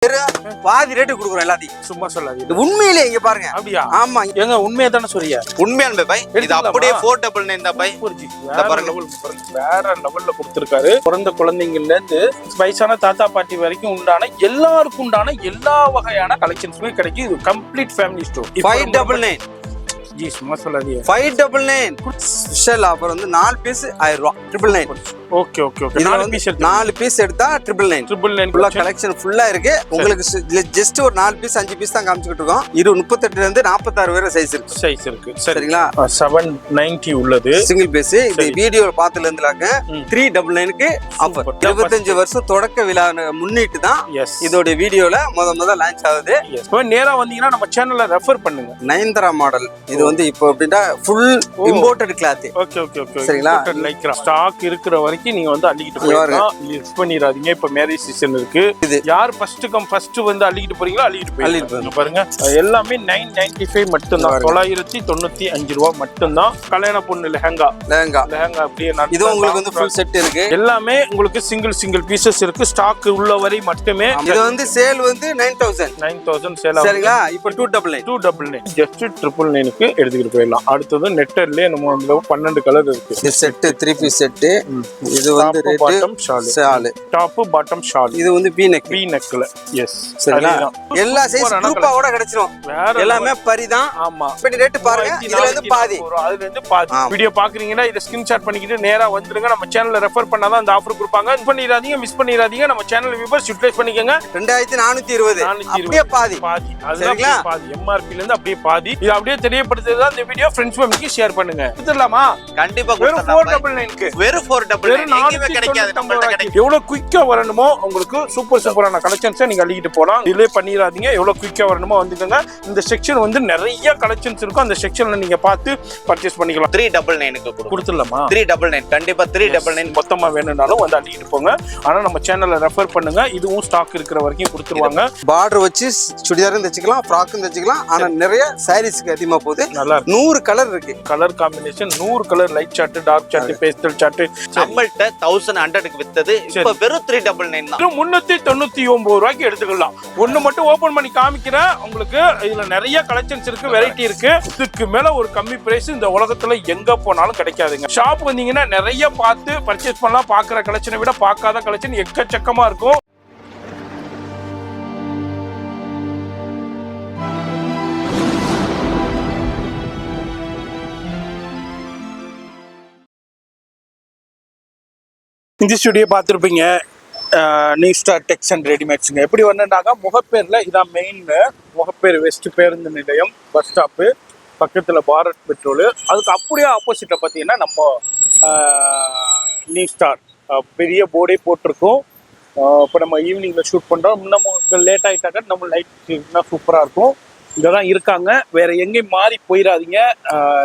பாதி ரேட்டு கொடுக்குறோம் எல்லாத்தையும். சும்மா சொல்லாதீங்க. உண்மையிலே இங்க பாருங்க. அப்படியா? ஆமா. ஏங்க உண்மையா தானே சொல்றியா? உண்மையான பை. இது அப்படியே 499 தான் பை. வேற லெவல்ல கொடுத்திருக்காரு. பிறந்த குழந்தைங்கள்ல இருந்து வயசான தாத்தா பாட்டி வரைக்கும் உண்டான எல்லாருக்கும் உண்டான எல்லா வகையான கலெக்ஷன்ஸுமே கிடைக்கும். இது கம்ப்ளீட் ஃபேமிலி ஸ்டோர். 599. ஜி சும்மா சொல்லாதீங்க. 599 ஸ்பெஷல் ஆஃபர் வந்து 4 பீஸ் 1000 ரூபாய். 999. Okay okay okay. 4 பீஸ் எடுத்தா 999. ஃபுல்லா கலெக்ஷன் ஃபுல்லா இருக்கு. உங்களுக்கு ஜஸ்ட் ஒரு 4 பீஸ் 5 பீஸ் தான் காமிச்சிட்டு இருக்கோம். 38 ல இருந்து 46 வரை சைஸ் இருக்கு. சரிங்களா? 790 உள்ளது சிங்கிள் பீஸ். இந்த வீடியோல பார்த்ததுல இருந்துலாங்க 399 க்கு ஆஃபர். 25 வருஷம் தொடக்க விழா முன்னிட்டு தான் இதோட வீடியோல முத லான்ச் ஆகுது. இப்போ நேரா வந்தீங்கன்னா நம்ம சேனல்ல ரெஃபர் பண்ணுங்க. நயன்தாரா மாடல். இது வந்து இப்போ அப்படினா full imported cloth. Okay okay okay. சரிங்களா? லைக்ரா ஸ்டாக் இருக்கிற வரைக்கும் நீங்க வந்து அள்ளிக்கிட்டு போறீங்க. மிஸ் பண்ணிராதீங்க. இப்ப மேரேஜ் சீசன் இருக்கு. யார் ஃபர்ஸ்ட் வந்து அள்ளிக்கிட்டு போறீங்களோ அள்ளிக்கிட்டு போய் பாருங்க. எல்லாமே 995 மட்டும் தான். 995 ரூபாய் மட்டும் தான். கல்யாண பொண்ணு லெஹங்கா அப்படியே இது உங்களுக்கு வந்து ஃபுல் செட் இருக்கு. எல்லாமே உங்களுக்கு சிங்கிள் பீசஸ் இருக்கு. ஸ்டாக் உள்ள வரை மட்டுமே. இது வந்து சேல் வந்து 9000 சேல். சரிங்களா? இப்போ 299 ஜஸ்ட் 999 க்கு எடுத்துக்கிட்டு போயிடலாம். அடுத்தது நெட்டர்லயே நம்ம வந்து 12 கலர் இருக்கு. Set 3 piece set. இது வந்து rate shawl. Top bottom shawl. இது வந்து வி நெக்ல. எஸ். சரிங்களா? எல்லா சைஸ் குரூப்பாவோட கிடைச்சிரும். எல்லாமே பரிதான். ஆமா. இப்ப ரேட் பாருங்க. இதுல இருந்து பாதி. அதுல இருந்து பாதி. வீடியோ பாக்குறீங்கன்னா இத ஸ்கிரீன்ஷாட் பண்ணிக்கிட்டு நேரா வந்துருங்க. நம்ம சேனல்ல ரெஃபர் பண்ணாதான் அந்த ஆஃபர் கொடுப்பாங்க. மிஸ் பண்ணிராதீங்க. நம்ம சேனல் வியூவர்ஸ் யூட்டிலைஸ் பண்ணிக்கங்க. 2420 அப்படியே பாதி. அதுதான் பாதி. எம்ஆர்பி ல இருந்து அப்படியே பாதி. இது அப்படியே தெரியப்படுத்துறதா இந்த வீடியோ ஃப்ரெண்ட்ஸ் ஃபேமிலிக்கு ஷேர் பண்ணுங்க. கொடுத்துடலாமா? கண்டிப்பா வெறும் 499 க்கு. வெறும் 499 எங்கேயுமே கிடைக்காது. நம்மள்ட்ட கிடைக்கும். எவ்வளவு குயிக்கா வரணுமோ உங்களுக்கு சூப்பரான கலெக்ஷன்ஸை நீங்க அள்ளிக்கிட்டு போலாம். டிலே பண்ணிராதீங்க. எவ்வளவு குயிக்கா வரணுமோ வந்துக்கோங்க. இந்த செக்ஷன் வந்து நிறைய கலெக்ஷன்ஸ் இருக்கும். அந்த செக்ஷன்ல நீங்க பார்த்து பர்ச்சேஸ் பண்ணிக்கலாம். 399 க்கு கொடுத்துடலாமா? 399 கண்டிப்பா 399 மொத்தமா வேணும்னாலும் வந்து அள்ளிக்கிட்டு போங்க. ஆனா நம்ம சேனல்ல ரெஃபர் பண்ணுங்க. இதுவும் ஸ்டாக் இருக்கிற வரைக்கும் கொடுத்துருவாங்க. பார்டர் வச்சு சுடிதாரும் தச்சுக்கலாம், ஃப்ராக்கும் தச்சுக்கலாம். ஆனா நிறைய சாரீஸ்க்கு அதிகமா போகுது. நல்லா 100 கலர் இருக்கு. Colour combination 100 colour. Light shade, dark shade, pastel shade. நம்மள்ட்ட 1100 க்கு வித்தது இப்ப வெறும் 399 தான். 399 ரூபாய்க்கு எடுத்துக்கலாம். ஒண்ணு மட்டும் ஓபன் பண்ணி காமிக்கிறேன் உங்களுக்கு. இதுல நிறைய கலெக்ஷன்ஸ் இருக்கு, வெரைட்டி இருக்கு. இதுக்கு மேல ஒரு கம்மி பிரைஸ் இந்த உலகத்துல எங்க போனாலும் கிடைக்காதுங்க. ஷாப் வந்தீங்கன்னா நிறைய பார்த்து பர்ச்சேஸ் பண்ணலாம். பாக்குற கலெக்ஷனை விட பார்க்காத கலெக்ஷன் எக்கச்சக்கமா இருக்கும். இந்த ஸ்டுடியோ பார்த்துருப்பீங்க. நியூ ஸ்டார் டெக்ஸ் அண்ட் ரெடிமேட்ஸுங்க. எப்படி வந்துட்டாங்க முகப்பேரில் இதான் மெயின். முகப்பேர் வெஸ்ட் பேருந்து நிலையம் பஸ் ஸ்டாப்பு பக்கத்தில் பாரத் பெட்ரோலு. அதுக்கு அப்படியே ஆப்போசிட்டில் பார்த்தீங்கன்னா நம்ம நியூ ஸ்டார் பெரிய போர்டே போட்டிருக்கோம். இப்போ நம்ம ஈவினிங்கில் ஷூட் பண்ணுறோம். இன்னும் லேட் ஆகிட்டாக்க நம்ம லைட் சூப்பராக இருக்கும். இங்கே தான் இருக்காங்க. வேற எங்கேயும் மாறி போயிடாதீங்க.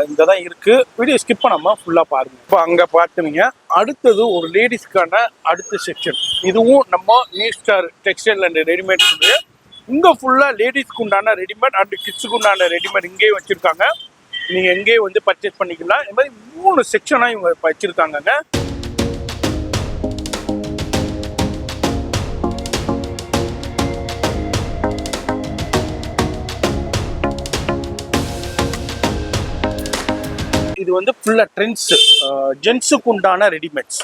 இங்கே தான் இருக்கு. வீடியோ ஸ்கிப் பண்ணாம ஃபுல்லா பாருங்க. இப்போ அங்கே பார்த்துவீங்க. அடுத்தது ஒரு லேடிஸ்க்கான அடுத்த செக்ஷன். இதுவும் நம்ம new star textile and readymades. இங்கே ஃபுல்லா லேடிஸ்க்கு உண்டான ரெடிமேட் அண்ட் கிட்ஸுக்கு உண்டான ரெடிமேட் இங்கேயும் வச்சிருக்காங்க. நீங்க எங்கேயும் வந்து பர்ச்சேஸ் பண்ணிக்கலாம். இந்த மாதிரி 3 செக்ஷனா இவங்க வச்சிருக்காங்க. இது வந்து ஃபுல்லா ட்ரெண்ட்ஸ். ஜென்ஸுக்கு உண்டான ரெடிமேட்ஸ்,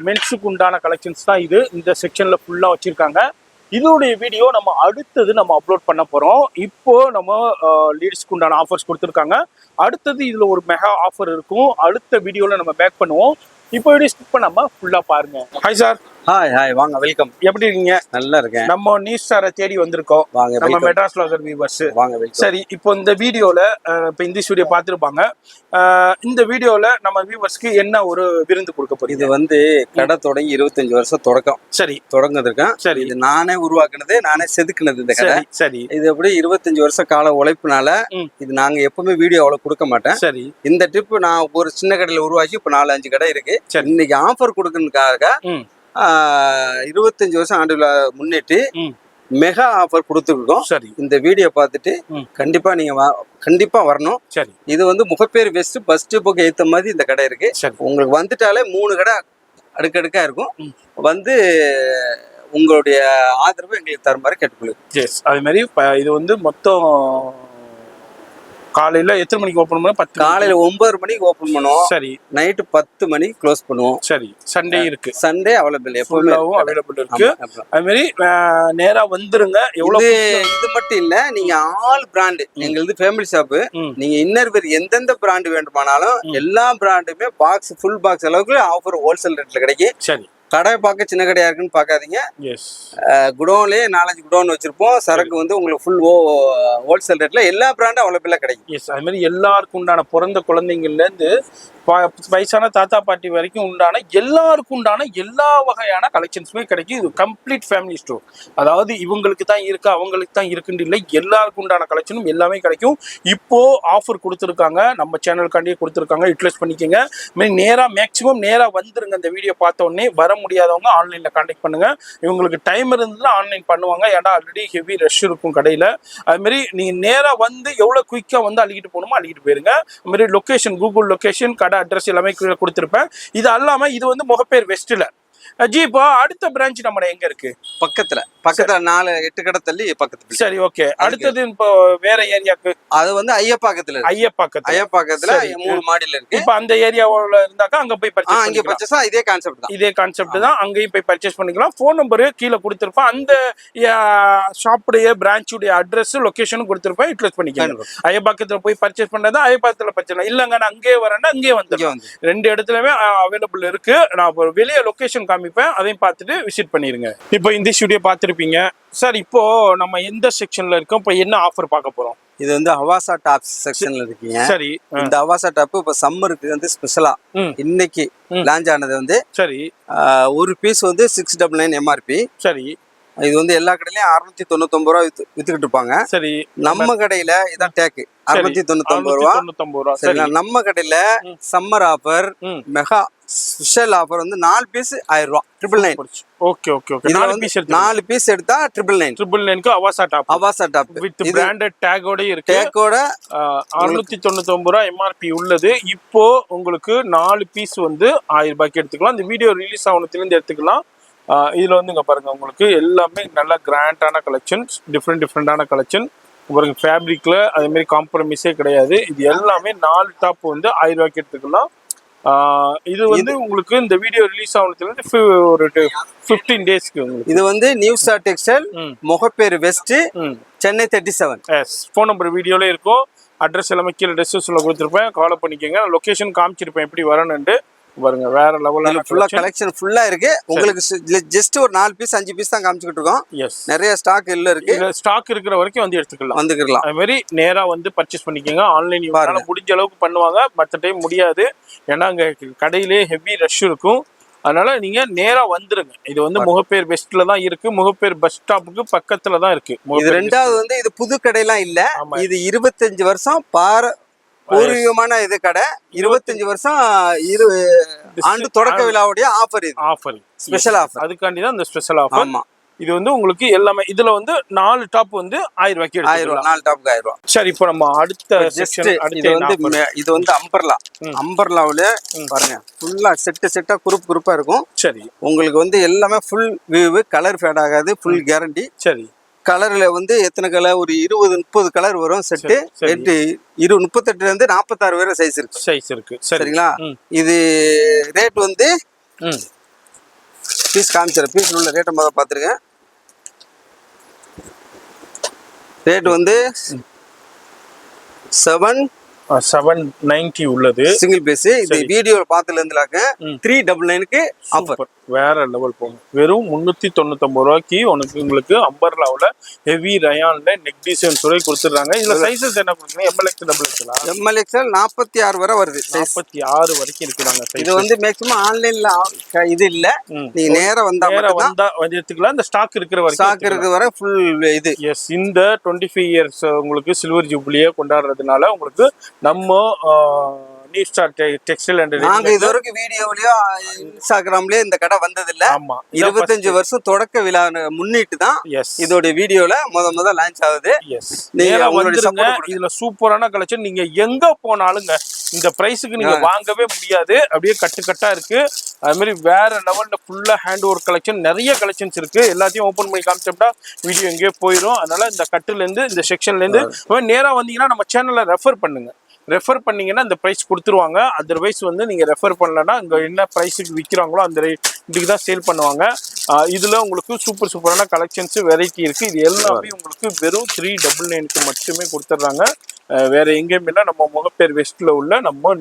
மென்ஸுக்கு உண்டான கலெக்ஷன்ஸ் தான் இது. இந்த செக்ஷன்ல ஃபுல்லா வச்சிருக்காங்க. இதோடைய வீடியோ நம்ம அடுத்தது நம்ம அப்லோட் பண்ண போறோம். இப்போ நம்ம லேடிஸ்க்கு உண்டான ஆஃபர்ஸ் கொடுத்துருக்காங்க. அடுத்தது இதுல ஒரு மெகா ஆஃபர் இருக்கும். அடுத்த வீடியோல நம்ம பேக் பண்ணுவோம். இப்போ வீடியோ ஸ்கிப் பண்ணாம ஃபுல்லா பாருங்க. Hi sir. ஹாய் வாங்க. வெல்கம். எப்படி இருக்கீங்க? நல்லா இருக்கேன். நம்ம நியூஸ் ஸ்டாரை தேடி வந்திருக்கோம். வாங்க. நம்ம மெட்ராஸ் லாகர் வியூவர்ஸ். வாங்க. சரி, இப்போ இந்த வீடியோல இப்போ இந்த வீடியோ பார்த்துருப்பாங்க. இந்த வீடியோல நம்ம வியூவர்ஸ்க்கு என்ன ஒரு விருந்து கொடுக்க போறோம்? இது வந்து கடை தொடங்கி 25 வருஷம் தொடக்கம். சரி, தொடங்கிருக்கேன். சரி, இது நானே உருவாக்குனது, நானே செதுக்குனது இந்த கடை. சரி, இது எப்படி 25 வருஷம் கால உழைப்புனால இது நாங்க எப்பவுமே வீடியோ அவ்வளவு கொடுக்க மாட்டேன். சரி, இந்த ட்ரிப் நான் ஒரு சின்ன கடையில உருவாக்கி இப்ப 4-5 கடை இருக்கு. இன்னைக்கு ஆஃபர் கொடுக்கறதுக்காக 25 வருஷம் ஆண்டு விழா முன்னிட்டு மெகா ஆஃபர் கொடுத்துருக்கோம். சரி, இந்த வீடியோ பார்த்துட்டு கண்டிப்பா நீங்க கண்டிப்பா வரணும். சரி, இது வந்து முகப்பேர் வெஸ்ட் பஸ் ஸ்டாப்புக்கு ஏத்த மாதிரி இந்த கடை இருக்கு. உங்களுக்கு வந்துட்டாலே 3 கடை அடுக்கடுக்கா இருக்கும். வந்து உங்களுடைய ஆதரவு எங்களுக்கு தருமாறு கேட்டுக்கொள்ளுங்க. எஸ், அது மாதிரி இது வந்து மொத்தம் காலையில எத்தனை மணிக்கு ஓபன் பண்ணுவோம்? 10 காலையில 9 மணிக்கு ஓபன் பண்ணுவோம். சரி. நைட்டு 10 மணிக்கு க்ளோஸ் பண்ணுவோம். சரி. சண்டே இருக்கு. சண்டே அவைலபிள், எப்பவுமே அவைலபிள் இருக்கு. அது மாதிரி நேரா வந்துருங்க. எவ்வளவு இது மட்டும் இல்ல, நீங்க ஆல் பிராண்ட் எங்களுது ஃபேமிலி ஷாப். நீங்க இன்னர் வேர் எந்தெந்த பிராண்ட் வேண்டுமானாலும் எல்லா பிராண்டுமே பாக்ஸ் ஃபுல் பாக்ஸ் அளவுக்கு ஆஃபர் ஹோல்சேல் ரேட்ல கிடைக்கும். சரி. கடை பார்க்க சின்ன கடையா இருக்குன்னு பார்க்காதீங்க. எஸ். குடோன்லயே 4-5 குடோன் வச்சிருப்போம். சரக்கு வந்து உங்களுக்கு ஃபுல் ஹோல்சேல் ரேட்ல எல்லா பிராண்டும் அவைலபிளா கிடைக்கும். எஸ், அது மாதிரி எல்லாருக்கும் உண்டான பிறந்த குழந்தைங்கள்ல இருந்து வயசான தாத்தா பாட்டி வரைக்கும் உண்டான எல்லாருக்கும் உண்டான எல்லா வகையான கலெக்ஷன்ஸுமே கிடைக்கும். இது கம்ப்ளீட் ஃபேமிலி ஸ்டோர். அதாவது இவங்களுக்கு தான் இருக்கு அவங்களுக்கு தான் இருக்குன்னு இல்லை, எல்லாருக்கும் உண்டான கலெக்ஷனும் எல்லாமே கிடைக்கும். இப்போ ஆஃபர் கொடுத்துருக்காங்க, நம்ம சேனலுக்காண்டியே கொடுத்துருக்காங்க, யூட்டிலைஸ் பண்ணிக்கோங்க. நேராக மேக்ஸிமம் நேராக வந்துருங்க. இந்த வீடியோ பார்த்த உடனே வர முடியாதவங்க ஆன்லைனில் கான்டாக்ட் பண்ணுங்க. இவங்களுக்கு டைம் இருந்ததுன்னா ஆன்லைன் பண்ணுவாங்க, ஏன்னா ஆல்ரெடி ஹெவி ரஷ் இருக்கும் கடையில். அதுமாரி நீங்கள் நேராக வந்து எவ்வளோ குயிக்காக வந்து அள்ளிக்கிட்டு போகணுமோ அள்ளிக்கிட்டு போயிருங்க. அதுமாரி லொக்கேஷன், கூகுள் லொக்கேஷன், கடை அட்ரஸ் எல்லாமே கீழே கொடுத்துருப்பேன். இது அல்லாம இது வந்து முகப்பேர் வெஸ்ட்ல. ஜி, இப்போ அடுத்த பிரான்ச் நம்ம எங்க இருக்கு? பக்கத்துல 4-8 கடை தள்ளி பக்கத்துல. சரி, ஓகே. அடுத்தது இப்போ வேற ஏரியாக்கு, அது வந்து ஐயப்பாக்கத்துல 3 மாடியில இருக்கு. இப்போ அந்த ஏரியாவுல இருந்தாக்கா அங்க போய் பர்ச்சேஸ் அங்க பர்ச்சேஸா இதே கான்செப்ட் தான். அங்கேயும் போய் பர்ச்சேஸ் பண்ணிக்கலாம். ஃபோன் நம்பரு கீழே கொடுத்துருப்பேன். அந்த ஷாப்புடைய பிரான்ச்சுடைய அட்ரஸ் லொகேஷனும் கொடுத்துருப்பேன், யூட்டிலைஸ் பண்ணிக்கலாம். ஐயப்பாக்கத்துல போய் பர்ச்சேஸ் பண்றதா ஐயப்பாக்கத்துல பர்ச்சேஸ் இல்லைங்க, நான் அங்கேயே வரேன்னா அங்கேயே வந்துடுவேன். 2 இடத்துலயுமே அவைலபிள் இருக்கு. நான் வெளியே லொகேஷன் காமிப்பேன், அதையும் பார்த்துட்டு விசிட் பண்ணிருங்க. இப்போ இந்த ஸ்டுடியோ பார்த்துருப்பீங்க சார். இப்போ நம்ம எந்த செக்ஷன்ல இருக்கோம்? இப்போ என்ன ஆஃபர் பார்க்க போறோம்? இது வந்து அவாசா டாப்ஸ் செக்ஷன்ல இருக்கீங்க. சரி. இந்த அவாசா டாப் இப்போ சம்மருக்கு வந்து ஸ்பெஷலா இன்னைக்கு லான்ச் ஆனது வந்து. சரி. ஒரு பீஸ் வந்து 699 எம்ஆர்பி. சரி. இது வந்து எல்லா கடையிலயும் 699 ரூபா வித்துக்கிட்டு இருப்பாங்க. சரி. நம்ம கடையில இதான் டேக்கு 699 ரூபா. சரி. நம்ம கடையில summer offer, mega special offer வந்து 4 பீஸ் 1000 ரூபா, 999. Okay okay okay. 4 பீஸ் எடுத்தா 999 அவாசா டாப் வித் பிராண்டட் டேகோட இருக்கு. டேகோட 699 ரூபா எம்ஆர்பி உள்ளது. இப்போ உங்களுக்கு 4 பீஸ் வந்து 1000 ரூபாய்க்கு எடுத்துக்கலாம். இந்த வீடியோ ரிலீஸ் ஆனதுல இருந்து எடுத்துக்கலாம். இதுல வந்து இங்க பாருங்க, உங்களுக்கு எல்லாமே நல்ல கிராண்டான கலெக்ஷன்ஸ், டிஃப்ரெண்டான கலெக்ஷன். பாருங்க, ஃபேப்ரிக்ல அதே மாதிரி காம்ப்ரமைஸே கிடையாது. இது எல்லாமே 4 டாப் வந்து 1000 ரூபாய்க்கு எடுத்துக்கலாம். இது வந்து உங்களுக்கு இந்த வீடியோ ரிலீஸ் ஆனதுல இருந்து ஒரு 15 டேஸ்க்கு. இது வந்து New star Textile, Mogappair West, Chennai 37. Yes, phone number வீடியோல இருக்கும். அட்ரஸ் எல்லாமே கீழே டிஸ்கிரிப்ஷன்ல கொடுத்துருப்பேன், கால் பண்ணிக்கோங்க. லொகேஷன் காமிச்சிருப்பேன் எப்படி வரணும்னு. பாருங்க, வேற லெவல்ல ஃபுல்லா கலெக்ஷன் ஃபுல்லா இருக்கு. உங்களுக்கு ஜஸ்ட் ஒரு 4 பீஸ் 5 பீஸ் தான் காமிச்சிட்டு இருக்கோம். எஸ், நிறைய ஸ்டாக் இல்ல இருக்கு. ஸ்டாக் இருக்கிற வரைக்கும் வந்து எடுத்துக்கலாம். அது மாதிரி நேரா வந்து பர்ச்சேஸ் பண்ணிக்கோங்க. ஆன்லைன் இவங்களால முடிஞ்ச அளவுக்கு பண்ணுவாங்க, மற்ற டைம் முடியாது. ஏன்னா அங்க கடையிலே ஹெவி ரஷ் இருக்கும். அதனால நீங்க நேரா வந்துருங்க. இது வந்து முகப்பேர் வெஸ்ட்ல தான் இருக்கு. முகப்பேர் பஸ் ஸ்டாப்புக்கு பக்கத்துல தான் இருக்கு. இது ரெண்டாவது வந்து இது புது கடையெல்லாம் இல்ல. இது 25 வருஷம் பூர்வீகமான இது கடை. 25 வருஷம் ஆண்டு தொடக்க விழாவுடைய ஆஃபர். இது ஆஃபர், ஸ்பெஷல் ஆஃபர். அதுக்காண்டி தான் இந்த ஸ்பெஷல் ஆஃபர். ஆமா, இது வந்து உங்களுக்கு எல்லாமே இதுல வந்து 4 டாப் வந்து 1000 ரூபாய்க்கு எடுத்துக்கலாம். 4 டாப்க்கு 1000 ரூபாய். சரி, இப்போ நம்ம அடுத்த செக்ஷன். இது வந்து அம்பர்லாவுல பாருங்க, ஃபுல்லா செட்டா குரூப்பா இருக்கும். சரி. உங்களுக்கு வந்து எல்லாமே ஃபுல் வியூ, கலர் ஃபேட் ஆகாது, ஃபுல் கேரண்டி. சரி. கலர்ல வந்து எத்தனை கலர், ஒரு 20-30 கலர் வரும் செட்டு. 38ல இருந்து 46 வரை சைஸ் இருக்கு. சரிங்களா? இது ரேட் வந்து பீஸ் காமிச்சிடறேன். பீஸ் உள்ள ரேட்டை முதல்ல பார்த்துருங்க. ரேட் வந்து 790 உள்ளது, சிங்கிள் பீஸ். இது வீடியோ பார்த்ததுல இருந்துலாக்க 399க்கு ஆஃபர். வேற லெவல் போகும். வெறும் 399 ரூபாய்க்கு உங்களுக்கு அம்பர்லாவுல ஹெவி ரயான்ல நெக் டிசைன் சொல்லி கொடுத்துறாங்க. இதுல சைஸஸ் என்ன கொடுக்குறீங்க? MLXL 46 வரை வருது. 46 வரைக்கும் இருக்குறாங்க. இது வந்து மேக்ஸிமம் ஆன்லைன்ல இது இல்ல, நீங்க நேரா வந்தா வந்து எடுத்துக்கலாம். இந்த ஸ்டாக் இருக்கிற வரை ஃபுல் இது. எஸ், இந்த 25 இயர்ஸ் உங்களுக்கு சில்வர் ஜூப்ளியே கொண்டாடுறதுனால உங்களுக்கு நம்ம நியூ ஸ்டார் டெக்ஸ்டைல் அண்ட் நாங்க இது வரைக்கும் வீடியோலயோ இன்ஸ்டாகிராம்லயே இந்த கடை வந்தது இல்ல. ஆமா, 25 வருஷம் தொடக்க விழா முன்னிட்டு தான் இதோட வீடியோல முத லான்ச் ஆகுது. நேரா வந்துருங்க. இதுல சூப்பரான கலெக்ஷன். நீங்க எங்க போனாலுங்க இந்த பிரைஸுக்கு நீங்க வாங்கவே முடியாது. அப்படியே கட்டா இருக்கு. அது மாதிரி வேற லெவல்ல ஃபுல்லா ஹேண்ட் ஒர்க் கலெக்ஷன், நிறைய கலெக்ஷன்ஸ் இருக்கு. எல்லாத்தையும் ஓபன் பண்ணி காமிச்சோம்னா வீடியோ எங்கேயோ போயிடும். அதனால இந்த கட்டுல இருந்து இந்த செக்ஷன்ல இருந்து நேரா வந்தீங்கன்னா நம்ம சேனலை ரெஃபர் பண்ணுங்க. ரெஃபர் பண்ணீங்கன்னா இந்த ப்ரைஸ் கொடுத்துருவாங்க. அதர்வைஸ் வந்து நீங்கள் ரெஃபர் பண்ணலன்னா இங்கே என்ன ப்ரைஸுக்கு விற்கிறாங்களோ அந்த ரேட்டுக்கு தான் சேல் பண்ணுவாங்க. இதில் உங்களுக்கு சூப்பரான கலெக்ஷன்ஸ் வெரைட்டி இருக்குது. இது எல்லாமே உங்களுக்கு வெறும் 399 மட்டுமே கொடுத்துட்றாங்க. வேற எங்கேயும் இல்லை. நம்ம முகப்பேர் வெஸ்ட்ல உள்ள நம்ம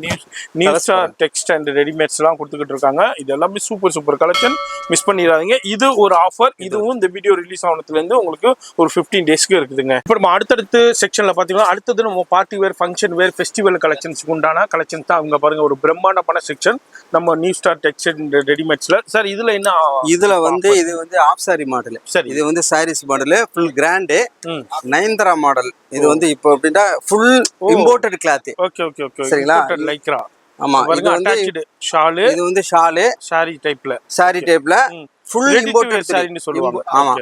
நியூ ஸ்டார் டெக்ஸ்ட் அண்ட் ரெடிமேட்ஸ்லாம் கொடுத்துக்கிட்டு இருக்காங்க. இது எல்லாமே சூப்பர் கலெக்ஷன், மிஸ் பண்ணிடாதீங்க. இது ஒரு ஆஃபர். இதுவும் இந்த வீடியோ ரிலீஸ் ஆனதுலேருந்து உங்களுக்கு ஒரு 15 டேஸ்க்கு இருக்குதுங்க. இப்போ நம்ம அடுத்தடுத்து செக்ஷன்ல பார்த்தீங்கன்னா அடுத்தது நம்ம party wear, function wear, festival கலெக்ஷன்ஸ்க்கு உண்டான கலெக்ஷன்ஸ் தான் அவங்க பாருங்க. ஒரு பிரம்மாண்டமான செக்ஷன் நம்ம நியூ ஸ்டார் டெக்ஸ்ட் அண்ட் ரெடிமேட்ஸ்ல. சார் இதுல என்ன? இதுல வந்து இது வந்து ஆஃப் சாரி மாடல். சரி, இது வந்து sarees model, full grand Nayanthara model. இது வந்து இப்போ அப்படின்னா ஃபுல் இம்போர்ட்டட் கிளாத். ஓகே சரிங்களா? லைக்ரா. ஆமா, இது வந்து ஷால். இது வந்து ஷால் சாரி டைப்ல ஃபுல் இம்போர்ட்டட் சாரின்னு சொல்லுவாங்க. ஆமா,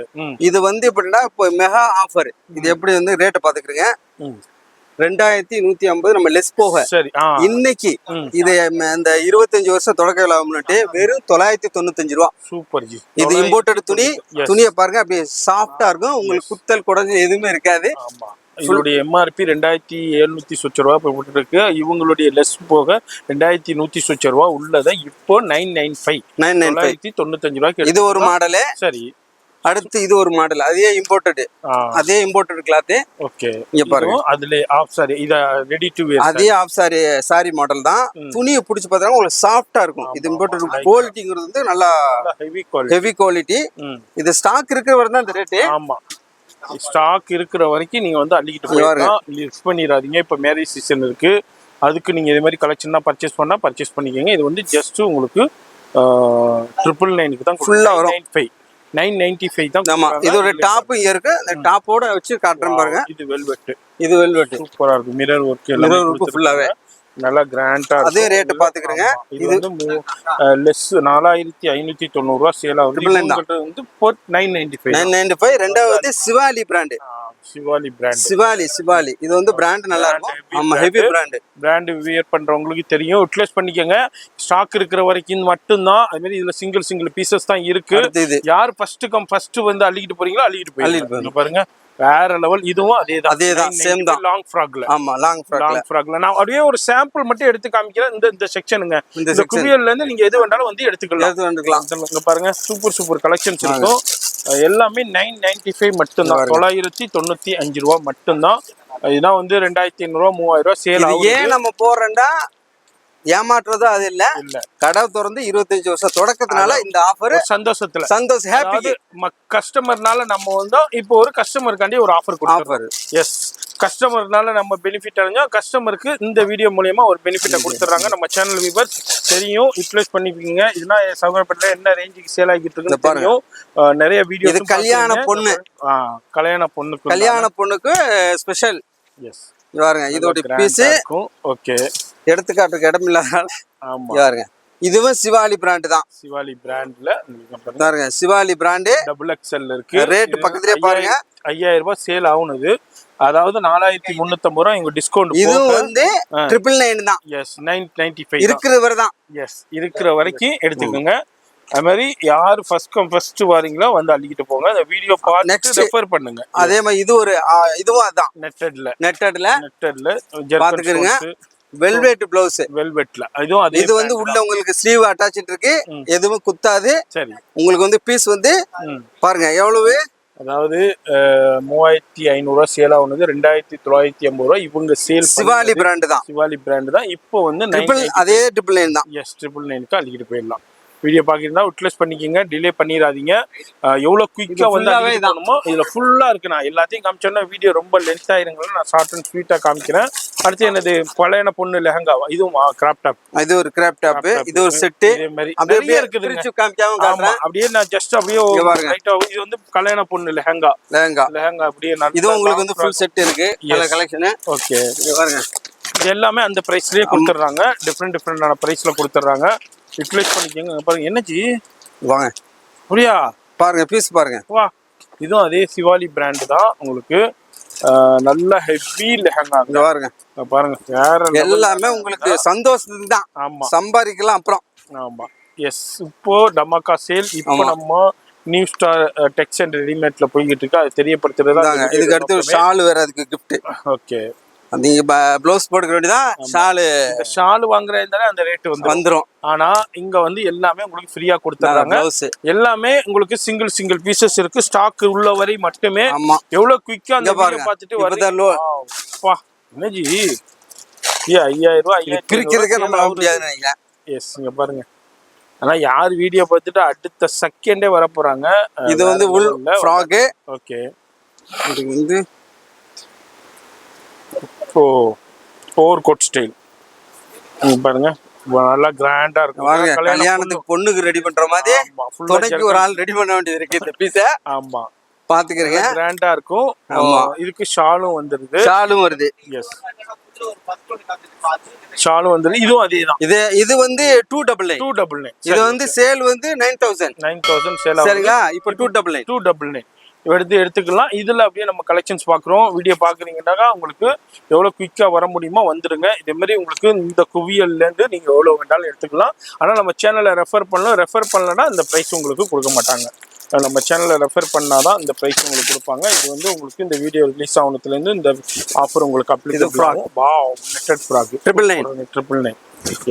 இது வந்து எப்படின்னா இப்போ மெகா ஆஃபர். இது எப்படி வந்து ரேட் பாத்துக்கிறீங்க, 2150 நம்ம லெஸ் போக. சரி, இன்னைக்கு இது இந்த 25 வருஷம் தொடக்க விழா முன்னிட்டு வெறும் 995 ரூபா. Super G. இது இம்போர்ட்டட் துணியை பாருங்க, அப்படியே சாஃப்டா இருக்கும். உங்களுக்கு குத்தல் குடஞ்சு எதுவுமே இருக்காது. இதோடைய எம்ஆர்பி 2700 சொச்ச ரூபா போட்டுருக்கு. இவங்களுடைய லெஸ் போக 2100 சொச்ச ரூபா உள்ளதை இப்போ 995 ரூபாய்க்கு. இது ஒரு மாடலு. சரி, அடுத்து இது ஒரு மாடல், அதே இம்போர்ட்டட் கிளாத். ஓகே, இங்க பாருங்க. அதுல ஆஃப் சாரி, இத ரெடி டு வேர், அதே ஆஃப் சாரி மாடல் தான். துணியை பிடிச்சு பார்த்தா உங்களுக்கு சாஃப்டா இருக்கும். இது இம்போர்ட்டட் குவாலிட்டிங்கிறது வந்து நல்லா ஹெவி குவாலிட்டி. இது ஸ்டாக் இருக்கிற வரை தான் இந்த ரேட். ஆமா, ஸ்டாக் இருக்கிற வரைக்கும் நீங்க வந்து அள்ளிக்கிட்டு போயிடலாம். மிஸ் பண்ணிடாதீங்க. இப்போ மேரேஜ் சீசன் இருக்கு, அதுக்கு நீங்க இதே மாதிரி கலெக்ஷனா பர்ச்சேஸ் பண்ணிக்கோங்க. இது வந்து ஜஸ்ட் உங்களுக்கு 999 தான் ஃபுல்லா வரும். 995 தான். ஆமா, இதோட டாப் இங்க இருக்கு. அந்த டாப்போட வச்சு காட்டுறேன் பாருங்க. இது வெல்வெட் சூப்பரா இருக்கு. மிரர் ஒர்க் ஃபுல்லாவே நல்லா கிராண்டா. அதே ரேட் பாத்துக்கிறேங்க. இது வந்து லெஸ் 4590 ரூபா சேல் ஆகுது. இது வந்து 995. ரெண்டாவது சிவாலி பிராண்ட். சிவாலி இது வந்து பிராண்ட் நல்லா இருக்கும். ஆமா, ஹெவி பிராண்ட் வியர் பண்றவங்களுக்கு தெரியும். யூட்டிலைஸ் பண்ணிக்கங்க. ஸ்டாக் இருக்கிற வரைக்கும் மட்டும்தான். அது மாதிரி இதுல சிங்கிள் பீசஸ் தான் இருக்கு. யார் ஃபர்ஸ்ட் வந்து அள்ளிக்கிட்டு போறீங்களோ அள்ளிக்கிட்டு போய் பாருங்க. வேற லெவல். இதுவும் அதேதான் சேம் தான். லாங் ஃப்ராக்ல. ஆமா, லாங் ஃப்ராக்ல நான் அப்படியே ஒரு சாம்பிள் மட்டும் எடுத்து காமிக்கிறேன். இந்த செக்ஷனுங்க. இந்த குவியல்ல இருந்து நீங்க எது வேண்டாலும் வந்து எடுத்துக்கலாம். இங்க பாருங்க, சூப்பர் கலெக்ஷன்ஸ் இருக்கும். எல்லாமே 995 மட்டும்தான். 995 ரூபா மட்டும்தான். இதுதான் வந்து 2500 ரூபா 3000 ரூபா சேல் ஆகும். ஏன் நம்ம போறேன்டா ஏமாற்றுறது அது இல்ல. கடை திறந்து 25 வருஷம் தொடக்கத்தினால இந்த ஆஃபர் சந்தோஷம் ஹாப்பி. கஸ்டமர்னால நம்ம வந்து இப்போ ஒரு கஸ்டமருக்காண்டி ஒரு ஆஃபர் கொடுக்குறோம். எஸ், கஸ்டமர்னால நம்ம பெனிஃபிட் அடைஞ்சோம். கஸ்டமருக்கு இந்த வீடியோ மூலமா ஒரு பெனிஃபிட்டை கொடுத்துறாங்க. நம்ம சேனல் வியூவர்ஸ் தெரியும், யூட்டிலைஸ் பண்ணிக்கோங்க. இதுனா சகோதரப்பட்ட என்ன ரேஞ்சுக்கு சேல் ஆகிட்டு இருக்குன்னு தெரியும். நிறைய வீடியோ. இது கல்யாண பொண்ணுக்கு ஸ்பெஷல். எஸ், பாருங்க இதோட பீஸ். ஓகே, எடுத்துக்காட்டுக்கு இடம் இல்லாதனால. ஆமா, பாருங்க இதுவும் சிவாலி பிராண்ட் தான். சிவாலி பிராண்ட்ல பாருங்க, சிவாலி பிராண்ட் டபுள் எக்ஸ்எல் இருக்கு. ரேட் பக்கத்துலயே பாருங்க, 5000 ரூபாய் சேல் ஆகுனது. அதாவது 4350 ரூபாய் இங்க டிஸ்கவுண்ட். இது வந்து 999 தான். எஸ், 995 இருக்கிற வரை தான். எஸ், இருக்கிற வரைக்கும் எடுத்துக்கோங்க. அது மாதிரி யார் ஃபர்ஸ்ட் வாரீங்களோ வந்து அள்ளிக்கிட்டு போங்க. அந்த வீடியோ பார்த்து ரெஃபர் பண்ணுங்க. அதே மாதிரி இது ஒரு இதுவும் அதான் நெட்டட்ல பாத்துக்கிறீங்க. வெல்வெட் பிளவுஸ், வெல்வெட்ல இது வந்து உள்ள உங்களுக்கு ஸ்லீவ் அட்டாச் இருக்கு. எதுவும் குத்தாது. சரி, உங்களுக்கு வந்து பீஸ் வந்து பாருங்க எவ்வளவு. அதாவது 3500 ரூபாய் சேல் ஆகுனது 2950 ரூபாய். இவங்க சேல் சிவாலி பிராண்ட் தான். இப்போ வந்து அதே 999 தான். எஸ், 999க்கு அள்ளிக்கிட்டு போயிடலாம். வீடியோ பாக்கிறதா யூட்டிலைஸ் பண்ணிக்கங்க. டிலே பண்ணிடாதீங்க. எவ்வளவு குயிக்கா வந்து அள்ளிக்கணுமோ இதுல ஃபுல்லா இருக்கு. நான் எல்லாத்தையும் காமிச்சேன்னா வீடியோ ரொம்ப லென்த் ஆயிருங்களா. நான் ஷார்ட் அண்ட் ஸ்வீட்டா காமிக்கிறேன். அடுத்து என்னது, பழையன பொண்ணு லெஹங்கா. இதுவும் கிராப் டாப். இது ஒரு கிராப் டாப். இது ஒரு செட். இதே மாதிரி அப்படியே இருக்குது. அப்படியே நான் ஜஸ்ட் அப்படியே ரைட்டா. இது வந்து கல்யாண பொண்ணு லெஹங்கா அப்படியே. இது உங்களுக்கு வந்து ஃபுல் செட் இருக்கு கலெக்ஷன். ஓகே, பாருங்க இது எல்லாமே அந்த பிரைஸ்லயே கொடுத்துட்றாங்க. டிஃப்ரெண்டான பிரைஸ்ல கொடுத்துட்றாங்க. யூட்டிலைஸ் பண்ணிக்கோங்க. பாருங்க என்னச்சி வாங்க புரியா பாருங்க பீஸ் பாருங்க. வா, இதுவும் அதே சிவாலி பிராண்ட் தான். உங்களுக்கு நல்ல ஹெவி லெஹங்கா இங்க பாருங்க பாருங்க வேற எல்லாமே உங்களுக்கு சந்தோஷத்துக்கு தான். ஆமா சம்பாதிக்கலாம் அப்புறம். ஆமா எஸ். இப்போ டமாக்கா சேல் இப்போ நம்ம நியூ ஸ்டார் டெக்ஸ் அண்ட் ரெடிமேட்ல போய்கிட்டு இருக்கு. அது தெரியப்படுத்துறதா. இதுக்கு அடுத்து ஒரு ஷால் வேற அதுக்கு கிஃப்ட். ஓகே நீங்க ப்ளவுஸ் போட்டுக்க வேண்டியதான். ஷால் வாங்குறதால அந்த ரேட் வந்துரும். ஆனா இங்க வந்து எல்லாமே உங்களுக்கு ஃப்ரீயா கொடுத்துறாங்க. எல்லாமே உங்களுக்கு சிங்கிள் பீசஸ் இருக்கு. ஸ்டாக் உள்ள வரை மட்டுமே. எவ்வளவு குயிக்கா அந்த வீடியோ பார்த்துட்டு வரீங்க. பா என்னஜி 5000 ரூபாய் பிரிக்கிறதுக்கே நம்மளால முடியாது நினைக்கிறேன். எஸ் இங்க பாருங்க. ஆனா யார் வீடியோ பார்த்துட்டு அடுத்த செகண்டே வர போறாங்க. இது வந்து உள் ஃப்ராக். ஓகே இது வந்து ஓவர் கோட் ஸ்டைல் பாருங்க. நல்லா கிராண்டா இருக்கும். கல்யாணத்துக்கு பொண்ணுக்கு ரெடி பண்ற மாதிரி துணைக்கு ஒரு ஆள் ரெடி பண்ண வேண்டியது இருக்கு இந்த பீஸ. ஆமா பாத்துக்கிறீங்க கிராண்டா இருக்கும். இதுக்கு ஷாலும் வந்துருது. ஷாலும் வருது. எஸ் ஷாலும் வந்துருது. இதுவும் அதேதான். இது வந்து 299. இது வந்து சேல் வந்து 9000 சேல். சரிங்களா? இப்போ 299 எடுத்துக்கலாம். இதுல அப்படியே நம்ம கலெக்ஷன்ஸ் பாக்குறோம். வீடியோ பாக்குறீங்கன்னாக்கா உங்களுக்கு எவ்வளவு குயிக்கா வர முடியுமோ வந்துருங்க. இதே மாதிரி உங்களுக்கு இந்த குவியல்ல இருந்து நீங்க எவ்வளவு வேண்டாலும் எடுத்துக்கலாம். ஆனா நம்ம சேனலை ரெஃபர் பண்ணலன்னா இந்த பிரைஸ் உங்களுக்கு கொடுக்க மாட்டாங்க. நம்ம சேனலை ரெஃபர் பண்ணாதான் இந்த பிரைஸ் உங்களுக்கு கொடுப்பாங்க. இது வந்து உங்களுக்கு இந்த வீடியோ ரிலீஸ் ஆனதுல இருந்து இந்த ஆஃபர் உங்களுக்கு அப்ளிகேபிள் ஆகும். Wow netted frock 999.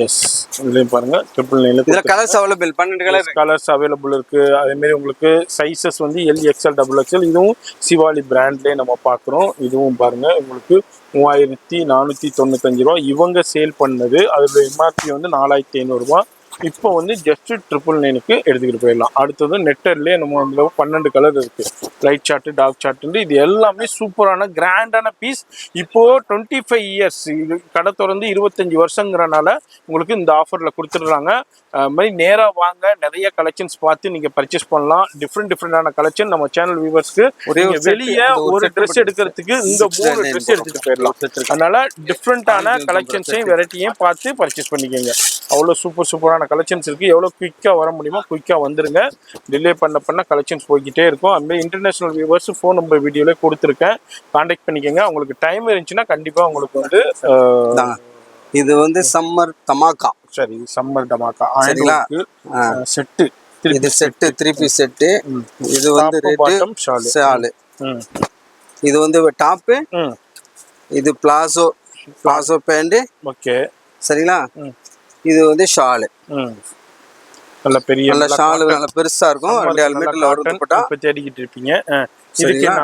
எஸ் இதுலயும் பாருங்க 999. இதுல கலர்ஸ் அவைலபிள் 12 கலர்ஸ் அவைலபிள் இருக்கு. அதே மாதிரி உங்களுக்கு சைஸஸ் வந்து எல் எக்ஸ்எல் XXL. இதுவும் சிவாலி பிராண்ட்லயே நம்ம பாக்குறோம். இதுவும் பாருங்க உங்களுக்கு 3495 ரூபா இவங்க சேல் பண்ணது. அதோட எம்ஆர்பி வந்து 4500 ரூபா. இப்போ வந்து ஜஸ்ட் 999க்கு எடுத்துக்கிட்டு போயிடலாம். அடுத்தது நெட்டர்லேயே நம்ம வந்து 12 கலர் இருக்கு. Light shade dark shade. இது எல்லாமே சூப்பரான கிராண்டான பீஸ். இப்போ 25 இயர்ஸ் கடை திறந்து 25 வருஷங்கிறனால உங்களுக்கு இந்த ஆஃபர்ல கொடுத்துடுறாங்க. மாதிரி நேராக வாங்க, நிறைய கலெக்ஷன்ஸ் பார்த்து நீங்க பர்ச்சேஸ் பண்ணலாம். டிஃப்ரெண்டான கலெக்ஷன் நம்ம சேனல் வியூவர்ஸ்க்கு. வெளியே ஒரு ட்ரெஸ் எடுக்கிறதுக்கு இந்த 3 ட்ரெஸ் எடுத்துட்டு போயிடலாம். அதனால டிஃப்ரெண்டான கலெக்ஷன்ஸையும் வெரைட்டியும் பார்த்து பர்ச்சேஸ் பண்ணிக்கோங்க. அவ்வளோ சூப்பரான கலெக்ஷன்ஸ் இருக்கு. எவ்வளோ குயிக்காக வர முடியுமோ குயிக்காக வந்துருங்க. டிலே பண்ண கலெக்ஷன்ஸ் போய்கிட்டே இருக்கும். அதுமாதிரி இன்டர்நேஷனல் வியூவர்ஸ் ஃபோன் நம்பர் வீடியோல கொடுத்துருக்கேன். கான்டாக்ட் பண்ணிக்கோங்க. உங்களுக்கு டைம் இருந்துச்சுன்னா கண்டிப்பா உங்களுக்கு வந்து இது வந்து சம்மர் தமாக்கா. சரி சம்மர் தமாக்கா செட்டு. இது செட்டு 3 பீஸ் செட்டு. இது வந்து ரேட் ஷால். இது வந்து டாப். இது பிளாசோ பேண்ட். ஓகே சரிங்களா? இது வந்து ஷால். நல்ல பெரிய ஷால் நல்ல பெருசா இருக்கும். 2 மீட்டர்ல வரும். இப்ப தேடிக்கிட்டு இருப்பீங்க.